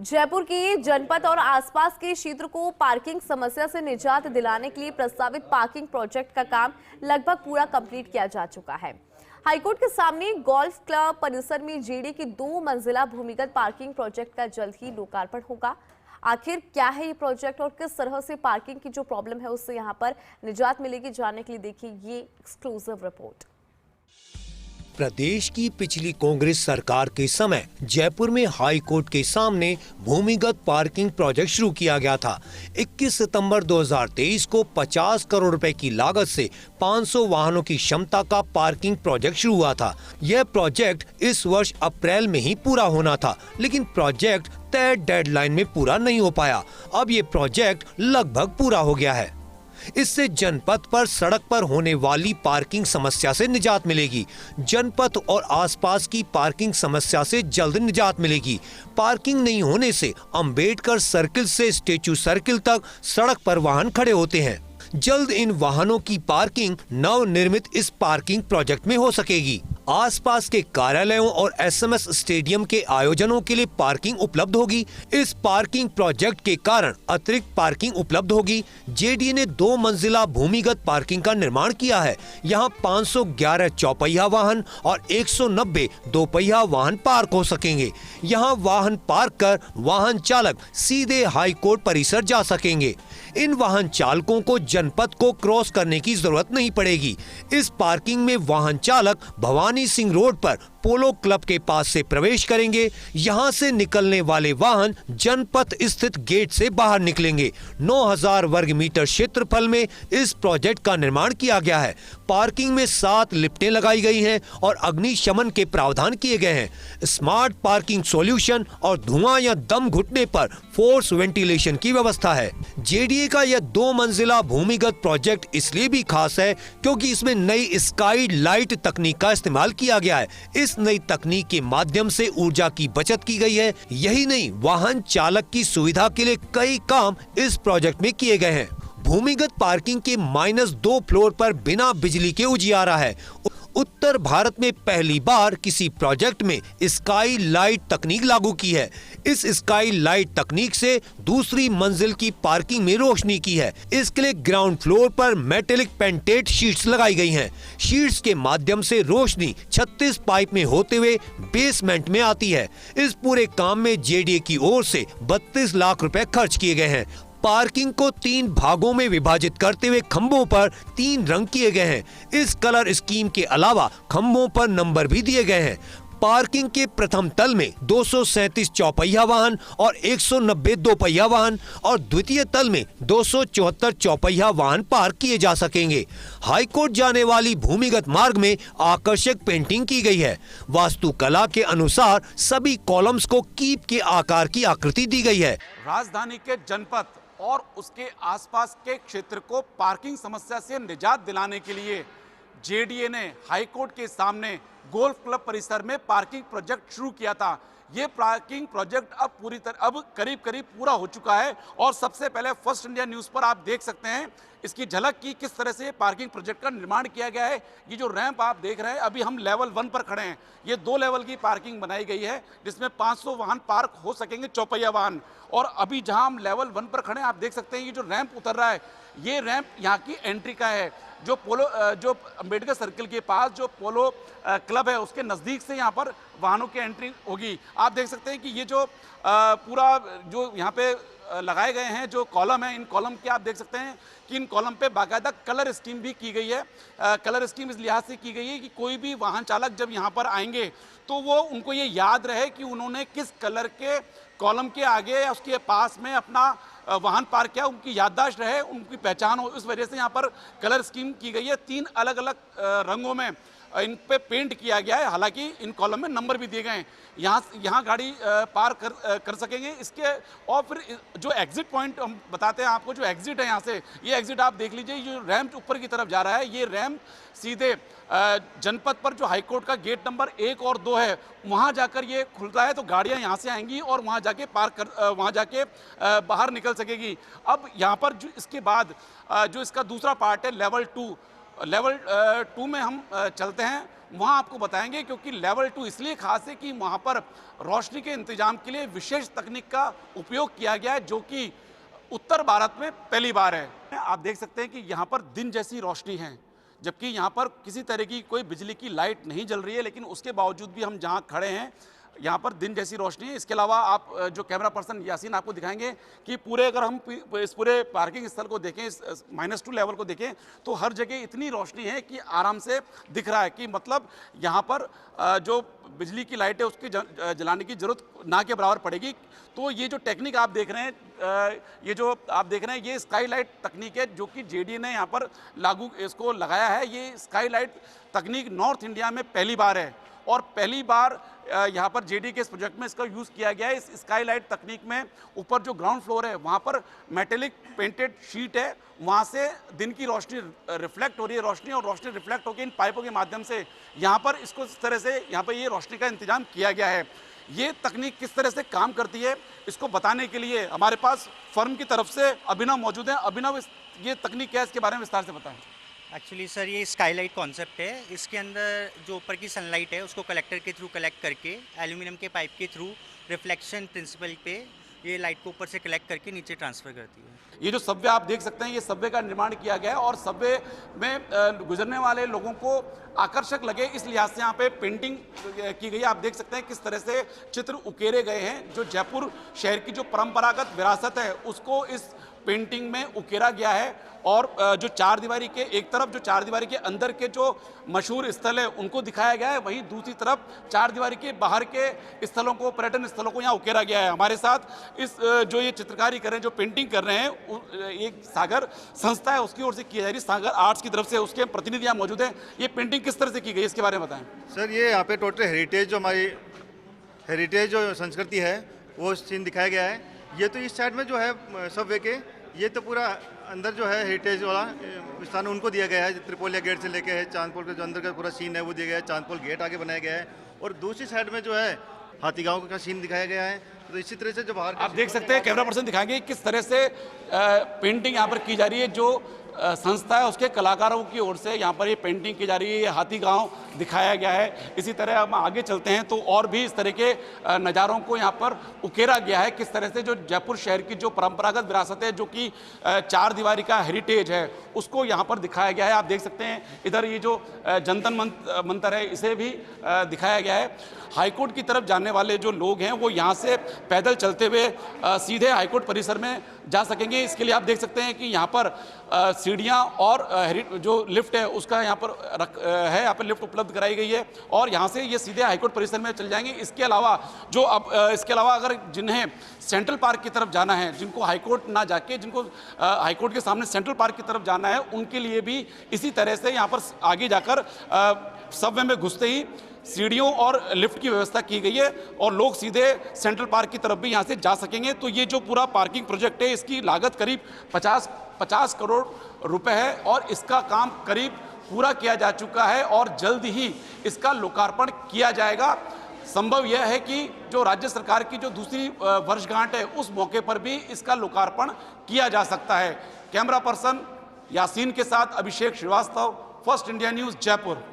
जयपुर की जनपद और आसपास के क्षेत्र को पार्किंग समस्या से निजात दिलाने के लिए प्रस्तावित पार्किंग प्रोजेक्ट का काम लगभग पूरा कंप्लीट किया जा चुका है। हाईकोर्ट के सामने गोल्फ क्लब परिसर में जेडी की 2 मंजिला भूमिगत पार्किंग प्रोजेक्ट का जल्द ही लोकार्पण होगा। आखिर क्या है ये प्रोजेक्ट और किस तरह से पार्किंग की जो प्रॉब्लम है उससे यहाँ पर निजात मिलेगी, जानने के लिए देखिए ये एक्सक्लूसिव रिपोर्ट। प्रदेश की पिछली कांग्रेस सरकार के समय जयपुर में हाई कोर्ट के सामने भूमिगत पार्किंग प्रोजेक्ट शुरू किया गया था। 21 सितंबर 2023 को 50 करोड़ रुपए की लागत से 500 वाहनों की क्षमता का पार्किंग प्रोजेक्ट शुरू हुआ था। यह प्रोजेक्ट इस वर्ष अप्रैल में ही पूरा होना था, लेकिन प्रोजेक्ट तय डेडलाइन में पूरा नहीं हो पाया। अब ये प्रोजेक्ट लगभग पूरा हो गया है। इससे जनपथ पर सड़क पर होने वाली पार्किंग समस्या से निजात मिलेगी। जनपथ और आसपास की पार्किंग समस्या से जल्द निजात मिलेगी। पार्किंग नहीं होने से अंबेडकर सर्किल से स्टेचू सर्किल तक सड़क पर वाहन खड़े होते हैं। जल्द इन वाहनों की पार्किंग नवनिर्मित इस पार्किंग प्रोजेक्ट में हो सकेगी। आसपास के कार्यालयों और एसएमएस स्टेडियम के आयोजनों के लिए पार्किंग उपलब्ध होगी। इस पार्किंग प्रोजेक्ट के कारण अतिरिक्त पार्किंग उपलब्ध होगी। जेडीए ने 2 मंजिला भूमिगत पार्किंग का निर्माण किया है। यहाँ 511 चौपहिया वाहन और 190 दोपहिया वाहन पार्क हो सकेंगे। यहाँ वाहन पार्क कर वाहन चालक सीधे हाई कोर्ट परिसर जा सकेंगे। इन वाहन चालकों को जनपथ को क्रॉस करने की जरूरत नहीं पड़ेगी। इस पार्किंग में वाहन चालक भवानी सिंह रोड पर पोलो क्लब के पास से प्रवेश करेंगे। यहां से निकलने वाले वाहन जनपथ स्थित गेट से बाहर निकलेंगे। 9000 वर्ग मीटर क्षेत्रफल में इस प्रोजेक्ट का निर्माण किया गया है। पार्किंग में 7 लिफ्टें लगाई गई हैं और अग्निशमन के प्रावधान किए गए हैं। स्मार्ट पार्किंग सॉल्यूशन और धुआं या दम घुटने पर फोर्स वेंटिलेशन की व्यवस्था है। जेडीए का यह 2 मंजिला भूमिगत प्रोजेक्ट इसलिए भी खास है क्योंकि इसमें नई स्काई लाइट तकनीक का इस्तेमाल किया गया है। इस नई तकनीक के माध्यम से ऊर्जा की बचत की गई है। यही नहीं, वाहन चालक की सुविधा के लिए कई काम इस प्रोजेक्ट में किए गए हैं। भूमिगत पार्किंग के -2 फ्लोर पर बिना बिजली के उजियारा है। उत्तर भारत में पहली बार किसी प्रोजेक्ट में स्काई लाइट तकनीक लागू की है। इस स्काई लाइट तकनीक से दूसरी मंजिल की पार्किंग में रोशनी की है। इसके लिए ग्राउंड फ्लोर पर मेटेलिक पेंटेड शीट्स लगाई गई हैं। शीट्स के माध्यम से रोशनी 36 पाइप में होते हुए बेसमेंट में आती है। इस पूरे काम में जेडीए की ओर से 32 लाख रुपए खर्च किए गए हैं। पार्किंग को 3 भागों में विभाजित करते हुए खंभों पर 3 रंग किए गए हैं। इस कलर स्कीम के अलावा खंभों पर नंबर भी दिए गए हैं। पार्किंग के प्रथम तल में 237 चौपहिया वाहन और 190 दोपहिया वाहन और द्वितीय तल में 274 चौपहिया वाहन पार्क किए जा सकेंगे। हाईकोर्ट जाने वाली भूमिगत मार्ग में आकर्षक पेंटिंग की गई है। वास्तुकला के अनुसार सभी कॉलम्स को कीप के आकार की आकृति दी गई है। राजधानी के जनपद और उसके आसपास के क्षेत्र को पार्किंग समस्या से निजात दिलाने के लिए जेडीए ने हाईकोर्ट के सामने गोल्फ क्लब परिसर में पार्किंग प्रोजेक्ट शुरू किया था। ये पार्किंग प्रोजेक्ट अब करीब पूरा हो चुका है और सबसे पहले फर्स्ट इंडिया न्यूज़ पर आप देख सकते हैं इसकी झलक की किस तरह से पार्किंग प्रोजेक्ट का निर्माण किया गया है। ये जो रैंप आप देख रहे हैं, अभी हम लेवल 1 पर खड़े हैं। ये 2 लेवल की पार्किंग बनाई गई है जिसमें 500 वाहन पार्क हो सकेंगे, चौपहिया वाहन। और अभी जहां हम लेवल 1 पर खड़े हैं, आप देख सकते हैं ये जो रैंप उतर रहा है, ये रैंप यहाँ की एंट्री का है। जो अंबेडकर सर्किल के पास जो पोलो क्लब है उसके नज़दीक से यहाँ पर वाहनों की एंट्री होगी। आप देख सकते हैं कि ये जो पूरा जो यहाँ पे लगाए गए हैं जो कॉलम है, इन कॉलम के आप देख सकते हैं कि इन कॉलम पे बाकायदा कलर स्कीम भी की गई है। कलर स्कीम इस लिहाज से की गई है कि कोई भी वाहन चालक जब यहाँ पर आएंगे तो वो उनको ये याद रहे कि उन्होंने किस कलर के कॉलम के आगे या उसके पास में अपना वाहन पार्क किया, उनकी याददाश्त रहे, उनकी पहचान हो। इस वजह से यहाँ पर कलर स्कीम की गई है। 3 अलग अलग रंगों में इन पे पेंट किया गया है। हालांकि इन कॉलम में नंबर भी दिए गए हैं। यहाँ गाड़ी पार कर सकेंगे। इसके और फिर जो एग्जिट पॉइंट हम बताते हैं आपको, जो एग्जिट है यहाँ से, ये एग्जिट आप देख लीजिए, ये रैंप ऊपर की तरफ जा रहा है। ये रैंप सीधे जनपद पर जो हाईकोर्ट का गेट नंबर 1 और 2 है वहाँ जाकर ये खुलता है, तो गाड़ियाँ यहाँ से आएंगी और वहाँ जाके वहाँ जाके बाहर निकल सकेगी। अब यहाँ पर जो इसके बाद जो इसका दूसरा पार्ट है लेवल 2 में हम चलते हैं। वहाँ आपको बताएंगे, क्योंकि लेवल 2 इसलिए खास है कि वहाँ पर रोशनी के इंतजाम के लिए विशेष तकनीक का उपयोग किया गया है, जो कि उत्तर भारत में पहली बार है। आप देख सकते हैं कि यहाँ पर दिन जैसी रोशनी है, जबकि यहाँ पर किसी तरह की कोई बिजली की लाइट नहीं जल रही है, लेकिन उसके बावजूद भी हम जहाँ खड़े हैं यहाँ पर दिन जैसी रोशनी है। इसके अलावा आप जो कैमरा पर्सन यासीन आपको दिखाएंगे कि पूरे अगर हम इस पूरे पार्किंग स्थल को देखें, इस -2 लेवल को देखें, तो हर जगह इतनी रोशनी है कि आराम से दिख रहा है कि मतलब यहाँ पर जो बिजली की लाइट है उसकी जलाने की जरूरत ना के बराबर पड़ेगी। तो ये जो टेक्निक आप देख रहे हैं, ये जो आप देख रहे हैं, ये स्काई लाइट तकनीक है जो कि जेडीए ने यहाँ पर लागू इसको लगाया है। ये स्काई लाइट तकनीक नॉर्थ इंडिया में पहली बार है और पहली बार यहाँ पर जेडीए के इस प्रोजेक्ट में इसका यूज़ किया गया है। इस स्काई लाइट तकनीक में ऊपर जो ग्राउंड फ्लोर है वहाँ पर मेटेलिक पेंटेड शीट है, वहाँ से दिन की रोशनी रिफ्लेक्ट हो रही है रोशनी, और रोशनी रिफ्लेक्ट होकर इन पाइपों के माध्यम से यहाँ पर इसको इस तरह से यहाँ पर ये रोशनी का इंतजाम किया गया है। ये तकनीक किस तरह से काम करती है इसको बताने के लिए हमारे पास फर्म की तरफ से अभिनव मौजूद है। अभिनव, ये तकनीक क्या है, इसके बारे में विस्तार से बताएं। एक्चुअली सर ये स्काईलाइट कॉन्सेप्ट है। इसके अंदर जो ऊपर की सनलाइट है उसको कलेक्टर के थ्रू कलेक्ट करके एल्यूमिनियम के पाइप के थ्रू रिफ्लेक्शन प्रिंसिपल पे ये लाइट को ऊपर से कलेक्ट करके नीचे ट्रांसफ़र करती है। ये जो सबवे आप देख सकते हैं, ये सबवे का निर्माण किया गया है और सबवे में गुजरने वाले लोगों को आकर्षक लगे इस लिहाज से यहाँ पे पेंटिंग की गई है। आप देख सकते हैं किस तरह से चित्र उकेरे गए हैं। जो जयपुर शहर की जो परंपरागत विरासत है उसको इस पेंटिंग में उकेरा गया है और जो चार दीवारी के एक तरफ, जो चार दीवारी के अंदर के जो मशहूर स्थल है उनको दिखाया गया है, वहीं दूसरी तरफ चार दीवारी के बाहर के स्थलों को, पर्यटन स्थलों को यहाँ उकेरा गया है। हमारे साथ इस जो ये चित्रकारी कर रहे हैं, जो पेंटिंग कर रहे हैं, एक सागर संस्था है उसकी ओर से की जा रही है, सागर आर्ट्स की तरफ से, उसके प्रतिनिधि यहाँ मौजूद हैं। ये पेंटिंग किस तरह से की गई, इसके बारे में बताएं। सर ये यहाँ पे टोटल हेरिटेज, जो हमारी हेरिटेज जो संस्कृति है वो सीन दिखाया गया है। ये तो इस साइड में जो है सबवे के, ये तो पूरा अंदर जो है हेरिटेज वाला स्थान उनको दिया गया है। त्रिपोलिया गेट से लेके है चांदपोल का जो अंदर का पूरा सीन है वो दिया गया है। चांदपोल गेट आगे बनाया गया है और दूसरी साइड में जो है हाथीगांव का सीन दिखाया गया है। तो इसी तरह से जो बाहर आप देख सकते हैं, कैमरा पर्सन दिखाएंगे किस तरह से पेंटिंग यहाँ पर की जा रही है। जो संस्था है उसके कलाकारों की ओर से यहाँ पर ये पेंटिंग की जा रही है। हाथीगांव दिखाया गया है। इसी तरह हम आगे चलते हैं तो और भी इस तरह के नज़ारों को यहाँ पर उकेरा गया है। किस तरह से जो जयपुर शहर की जो परंपरागत विरासत है, जो कि चार दीवारी का हेरिटेज है, उसको यहाँ पर दिखाया गया है। आप देख सकते हैं इधर ये जो जनतन मंतर है इसे भी दिखाया गया है। हाईकोर्ट की तरफ जाने वाले जो लोग हैं वो यहाँ से पैदल चलते हुए सीधे हाईकोर्ट परिसर में जा सकेंगे। इसके लिए आप देख सकते हैं कि यहाँ पर सीढ़ियाँ और जो लिफ्ट है उसका यहाँ पर है, यहाँ पर लिफ्ट उपलब्ध कराई गई है और यहाँ से ये सीधे हाईकोर्ट परिसर में चल जाएंगे। इसके अलावा जो इसके अलावा अगर जिन्हें सेंट्रल पार्क की तरफ जाना है, जिनको हाईकोर्ट ना जाके जिनको हाईकोर्ट के सामने सेंट्रल पार्क की तरफ जाना है, उनके लिए भी इसी तरह से यहाँ पर आगे जाकर सबवे में घुसते ही सीढ़ियों और लिफ्ट की व्यवस्था की गई है और लोग सीधे सेंट्रल पार्क की तरफ भी यहाँ से जा सकेंगे। तो ये जो पूरा पार्किंग प्रोजेक्ट है इसकी लागत करीब 50 करोड़ रुपए है और इसका काम करीब पूरा किया जा चुका है और जल्द ही इसका लोकार्पण किया जाएगा। संभव यह है कि जो राज्य सरकार की जो दूसरी वर्षगांठ है उस मौके पर भी इसका लोकार्पण किया जा सकता है। कैमरा पर्सन यासीन के साथ Abhishek Srivastava, First India News, Jaipur.